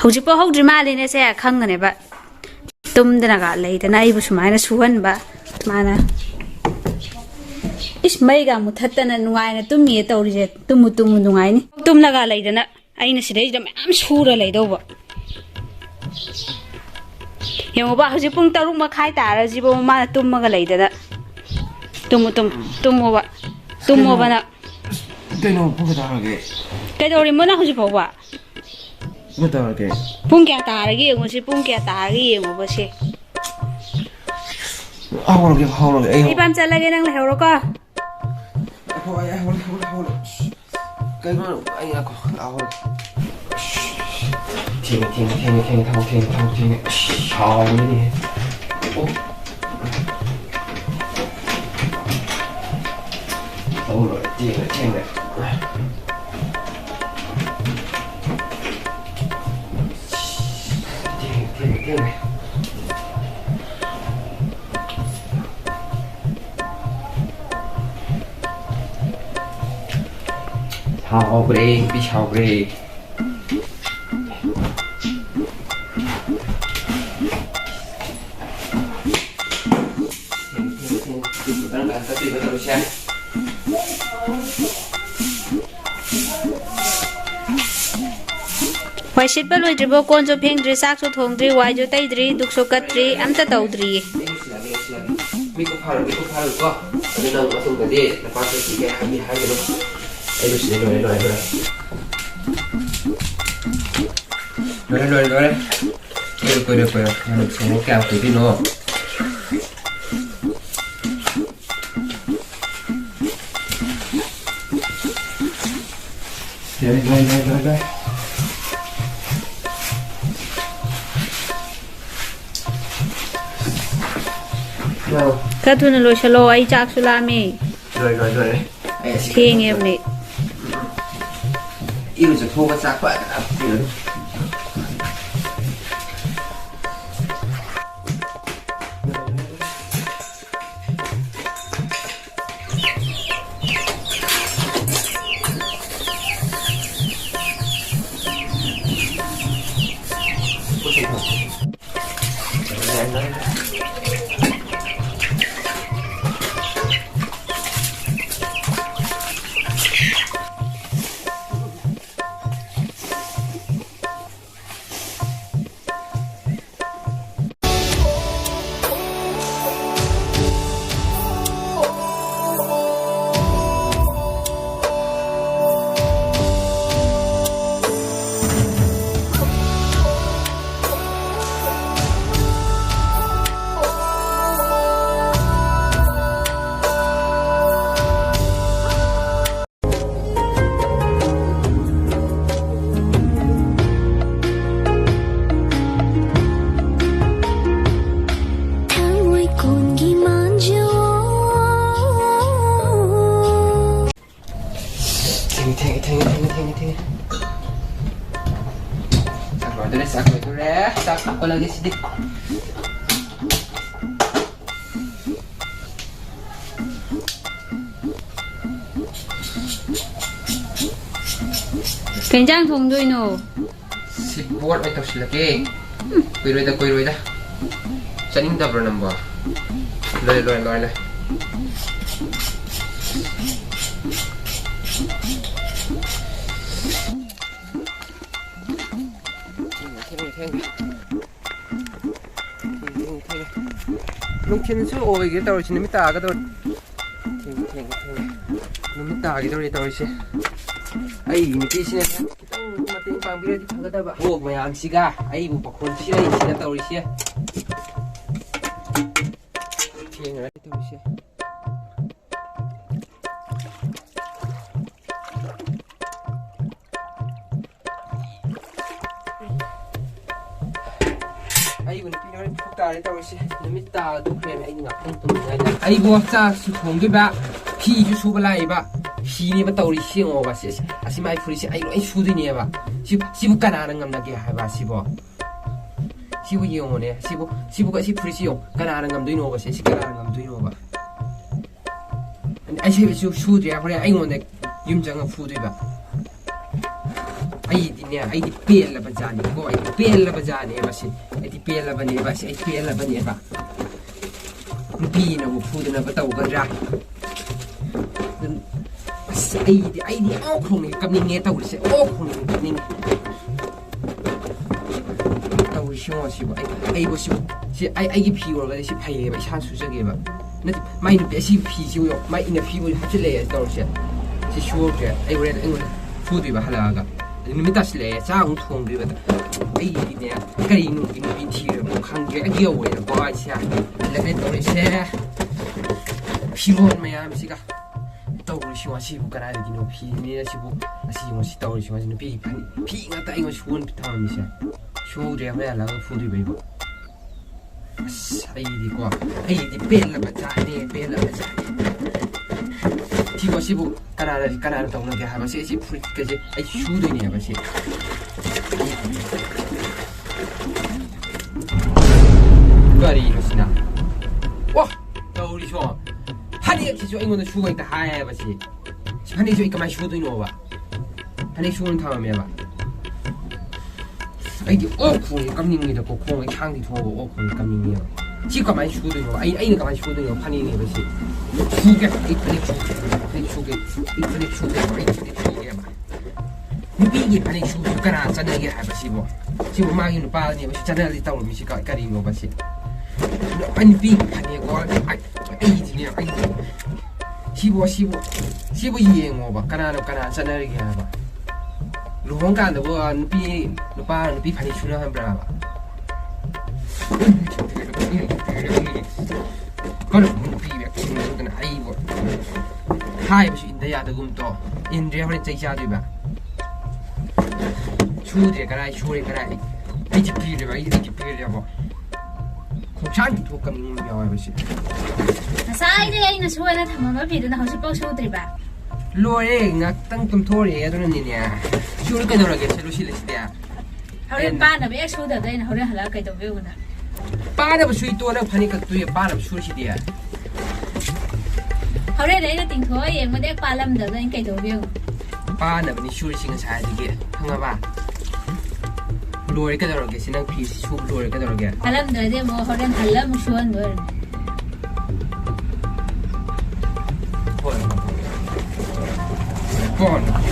ꯍꯧꯖꯤꯛꯄ ꯍꯧꯗ꯭ꯔꯤ ꯃꯥꯜꯂꯤꯅꯦ ꯁꯦ ꯈꯪꯒꯅꯦꯕ ꯇꯨꯝꯗꯅꯒ ꯂꯩꯗꯅ ꯑꯩꯕꯨ ꯁꯨꯃꯥꯏꯅ ꯁꯨꯍꯟꯕ ꯃꯥꯅ इस मैगा मुथत्तना नुंगाइना तुमिए तौरिजे तुमु तुमु नुंगाइनी तुमलगा लैदना आइना सिदैदा मैम सुरा लैदौबा यमबा हजि पुंग तरुक मखाइ ताराजिबो मा तुमगा लैदना तुमु तुमोबा तुमोबना कइनो पुंग तारागे कइदौरि मोना हजि फौबा पुंग तारागे पुंग क्या तारागे यमोसि पुंग क्या तारागे यमोबसे हावरगे ए पाम चलागे नंग लेहौरोका Haubre, bicho haubre. Why shit but with the cons of pink dress acts with hungry, why you take three, look so cut three, I'm the three. We could have go. I don't know what's the day, the part of the happy high. Lo non sono cauto di no. Dai. No. Katuna lo shalo ai chak sulami. Rồi. Thiên em nè. Yêuจะโทรมาซักกว่าครับApa lagi sedikit. Kenjang thong doi no. Si buat mai tos lagi. Kuiroi dah. Chaning da bernamba. Loi. Lungkin su oige tawri numit taga dor theng numit taga dor tawri ai miti sine kitang mateng pangbira di phagada ba ho mayang siga ai bu pakhon sira sina tawri sia theng ra tawri sia ai bu ni pinoi tare tawri numit ta du khem ai ngak thong tum ai bo cha su thong gi ba phi ju su ba lai ba phi ni ba tawri siang ba se asi mai furi si ai loi su du ni ba si bu kana ngam na ge ha ba si bo si bu yong ne si bu ga si furi si yong kana ngam du no ba se si kana ngam du no ba ai se su de ya ai ngon de yum jang fu de ba ꯑꯩꯗꯤꯅꯦ ꯑꯩꯗꯤ ꯄꯦꯜꯂꯕ ꯖꯥꯠꯅꯤꯀꯣ ꯑꯩꯗꯤ ꯄꯦꯜꯂꯕ ꯖꯥꯠꯅꯦꯕ ꯁꯤ ꯑꯩꯗꯤ ꯄꯦꯜꯂꯕꯅꯦꯕ ꯁꯤ ꯑꯩ ꯄꯦꯜꯂꯕꯅꯦꯕ ꯅꯨꯄꯤꯅꯕꯨ ꯐꯨꯗꯅꯕ ꯇꯧꯒꯗ꯭ꯔꯥ ꯑꯁ ꯑꯩꯗꯤ ꯑꯣꯛꯈꯣꯡꯅꯤ ꯀꯞꯅꯤꯡꯉꯦ ꯇꯧꯔꯤꯁꯦ ꯑꯣꯛꯈꯣꯡꯅꯤ ꯀꯞꯅꯤꯡꯉꯦ ꯇꯧꯔꯤꯁꯤꯉꯣ ꯁꯤꯕꯨ ꯑꯩꯕꯨ ꯁꯤꯕꯨ ꯁꯤ ꯑꯩꯒꯤ ꯐꯤ ꯑꯣꯏꯔꯒꯗꯤ ꯁꯤ ꯐꯩꯌꯦꯕ ꯏꯁꯥ ꯁꯨꯖꯒꯦꯕ ꯅꯠꯇꯦ ꯃꯥꯏ ꯅꯨꯄꯤ ꯑꯁꯤ ꯐꯤꯁꯤ ꯃꯥꯏ ꯏꯅ ꯐꯤꯕꯨ ꯍꯥꯞꯆꯤꯜꯂꯛꯑꯦ ꯇꯧꯔꯤꯁꯦ ꯁꯤ ꯁꯨꯗ꯭ꯔꯦ ꯑꯩ ꯍꯣꯔꯦꯟ ꯑꯩꯉꯣꯟꯗ ꯐꯨꯗꯣꯏꯕ ꯍꯜꯂꯛꯑꯒ ꯅꯨꯃꯤꯠ ꯇꯥꯁꯤꯜꯂꯛꯑꯦ ꯆꯥꯛ ꯑꯃꯨꯛ ꯊꯣꯡꯗ꯭ꯔꯤꯕꯗ ꯑꯩꯒꯤꯅꯦ ꯀꯔꯤ ꯅꯨꯡꯒꯤ ꯅꯨꯄꯤ ꯊꯤꯔꯕꯅꯣ ꯈꯪꯗ꯭ꯔꯦ ꯑꯩ ꯌꯧꯋꯦꯕꯀꯣ ꯑꯩꯁꯦ ꯍꯜꯂꯛꯑꯦ ꯇꯧꯔꯤꯁꯦ ꯐꯤꯔꯣꯜ ꯃꯌꯥꯝꯁꯤꯒ ꯇꯧꯔꯤꯁꯤꯉꯣ ꯁꯤꯕꯨ ꯀꯗꯥꯏꯗꯒꯤꯅꯣ ꯐꯤꯅꯤꯅ ꯁꯤꯕꯨ ꯑꯁꯤꯉꯣ ꯁꯤ ꯇꯧꯔꯤꯁꯤꯉꯣ ꯁꯤ ꯅꯨꯄꯤꯒꯤ ꯐꯤ ꯉꯥꯛꯇ ꯑꯩꯉꯣꯟꯗ ꯁꯨꯍꯟ ꯊꯝꯃꯝꯃꯤꯁꯦ ꯁꯨꯍꯧꯗ꯭ꯔꯦ ꯍꯣꯔꯦꯟ ꯍꯜꯂꯛꯑꯒ ꯐꯨꯗꯣꯏꯕ ꯑꯁ ꯑꯩꯗꯤ ꯄꯦꯜꯂꯕ ꯖꯥꯠꯅꯦ ꯄꯦꯜꯂꯕ ꯖꯥꯠꯅꯦ ꯁꯤꯕꯨ ꯀꯅꯥꯅ ꯇꯧꯅꯒꯦ ꯍꯥꯏꯕ ꯁꯤ ꯐꯨꯔꯤꯠꯀꯁꯦ ꯑꯩ ꯁꯨꯗꯣꯏꯅꯦꯕ ꯁꯤ ꯀꯔꯤꯅꯣ ꯁꯤꯅ ꯋꯥ ꯇꯧꯔꯤꯁꯣ ꯐꯅꯦꯛꯁꯤꯁꯨ ꯑꯩꯉꯣꯟꯗ ꯁꯨꯕ ꯍꯦꯛꯇ ꯍꯥꯏꯌꯦꯕ ꯁꯤ ꯐꯅꯦꯛꯁꯨ ꯑꯩ ꯀꯃꯥꯏꯅ ꯁꯨꯗꯣꯏꯅꯣꯕ ꯐꯅꯦꯛ ꯁꯨꯅ ꯊꯝꯃꯝꯃꯦꯕ ꯑꯩꯗꯤ ꯑꯣꯛ ꯈꯣꯡꯉꯦ ꯀꯝꯅꯤꯡꯉꯤꯗꯀꯣ ꯈꯣꯡ ꯑꯩ ꯊꯥꯡꯗꯤ ꯊꯣꯛꯑꯒ ꯑꯣꯛ ꯈꯣꯡꯉꯦ ꯀꯝꯅꯤꯡꯉꯦꯕ ꯁꯤ ꯀꯃꯥꯏꯅ ꯁꯨꯗꯣꯏꯅꯣ ꯑꯩꯅ ꯀꯃꯥꯏꯅ ꯁꯨꯗꯣꯏꯅꯣ ꯐꯅꯦꯛꯅꯦꯕ ꯁꯤ ꯁꯨꯒꯦ ꯑꯩ ꯐꯅꯦꯛ ꯁꯨꯒꯦꯕ ꯅꯨꯄꯤꯒꯤ ꯐꯅꯦꯛ ꯁꯨꯕꯁꯨ ꯀꯅꯥ ꯆꯠꯅꯒꯦ ꯍꯥꯏꯕ ꯁꯤꯕꯨ ꯃꯥꯒꯤ ꯅꯨꯄꯥꯅꯦꯕ ꯁꯤ ꯆꯠꯅꯔꯗꯤ ꯇꯧꯔꯝꯃꯤꯁꯤ ꯀꯔꯤꯅꯣꯕ ꯁꯤ ꯅꯨꯄꯤꯒꯤ ꯐꯅꯦꯛ ꯑꯩꯗꯤꯅꯦ ꯁꯤꯕꯨ ꯌꯦꯡꯉꯣꯕ ꯀꯅꯥ ꯆꯠꯅꯔꯤꯒꯦ ꯍꯥꯏꯕ ꯂꯨꯍꯣꯡꯀꯥꯟꯗꯕꯨ ꯅꯨꯄꯤ ꯐꯅꯦꯛ ꯁꯨꯅꯍꯟꯕ꯭ꯔꯥꯕ ꯀꯔꯝꯕ ꯅꯨꯄꯤꯕ ꯈꯤꯡꯗꯅ ꯑꯩꯕꯨ ꯍꯥꯏꯕꯁꯨ ꯏꯟꯗ ꯌꯥꯗꯒꯨꯝ ꯇꯧ ꯏꯟꯗ꯭ꯔꯦ ꯍꯣꯔꯦꯟ ꯆꯩ ꯆꯥꯗꯣꯏꯕ ꯁꯨꯗ꯭ꯔꯦ ꯀꯔꯥꯏ ꯁꯨꯔꯦ ꯀꯔꯥꯏ ꯑꯩꯗꯤ ꯄꯤꯔꯦꯕ ꯈꯣꯡꯁꯥꯟ ꯊꯣꯛꯀꯅꯤꯡꯕ ꯌꯥꯎꯋꯦꯕ ꯁꯤ ꯉꯁꯥꯏꯗꯒꯤ ꯑꯩꯅ ꯁꯨꯅ ꯊꯝꯃꯝꯕ ꯐꯤꯗꯨꯅ ꯍꯧꯖꯤꯛꯐꯥꯎ ꯁꯨꯗ꯭ꯔꯤꯕ ꯂꯣꯏꯔꯦ ꯉꯥꯛꯇꯪ ꯇꯨꯝꯊꯣꯔꯛꯑꯦ ꯑꯗꯨꯅꯅꯤꯅꯦ ꯁꯨꯔ ꯀꯩꯗꯧꯔꯒꯦ ꯂꯣꯏꯁꯤꯜꯂꯁꯤꯗꯤ ꯍꯣꯔꯦꯟ ꯄꯥꯅꯕ ꯍꯦꯛ ꯁꯨꯗꯕꯗ ꯑꯩꯅ ꯍꯣꯔꯦꯟ ꯍꯜꯂꯛꯑꯒ ꯀꯩꯗꯧꯒꯦꯅ ꯄꯥꯅꯕ ꯁꯨꯏ ꯇꯣꯟꯅ ꯐꯅꯦꯛ ꯀꯛꯇꯣꯏ ꯄꯥꯅꯕ ꯁꯨꯔꯤꯁꯤꯗꯤ ꯍꯣꯔꯦꯟ ꯑꯩꯅ ꯇꯤꯡꯊꯣꯛꯑ ꯌꯦꯡꯕꯗ ꯍꯦꯛ ꯄꯥꯜꯂꯝꯗꯕꯗ ꯑꯩꯅ ꯀꯩꯗꯧꯒꯦ ꯄꯥꯅꯕꯅꯤ ꯁꯨꯔꯤꯁꯤ ꯉꯁꯥꯏꯗꯒꯤ ꯈꯪꯉꯕ ꯂꯣꯏꯔꯦ ꯀꯩꯗꯧꯔꯒꯦ ꯁꯤ ꯅꯪ ꯐꯤꯁꯤ ꯁꯨꯕ ꯂꯣꯏꯔꯦ ꯀꯩꯗꯧꯔꯒꯦ ꯄꯥꯜꯂꯝꯗ꯭ꯔꯗꯤ ꯑꯃꯨꯛ ꯍꯣꯔꯦꯟ ꯍꯜꯂ ꯑꯃꯨꯛ ꯁꯨꯍꯟꯗꯣꯏꯔꯅꯤ ꯍꯣꯏ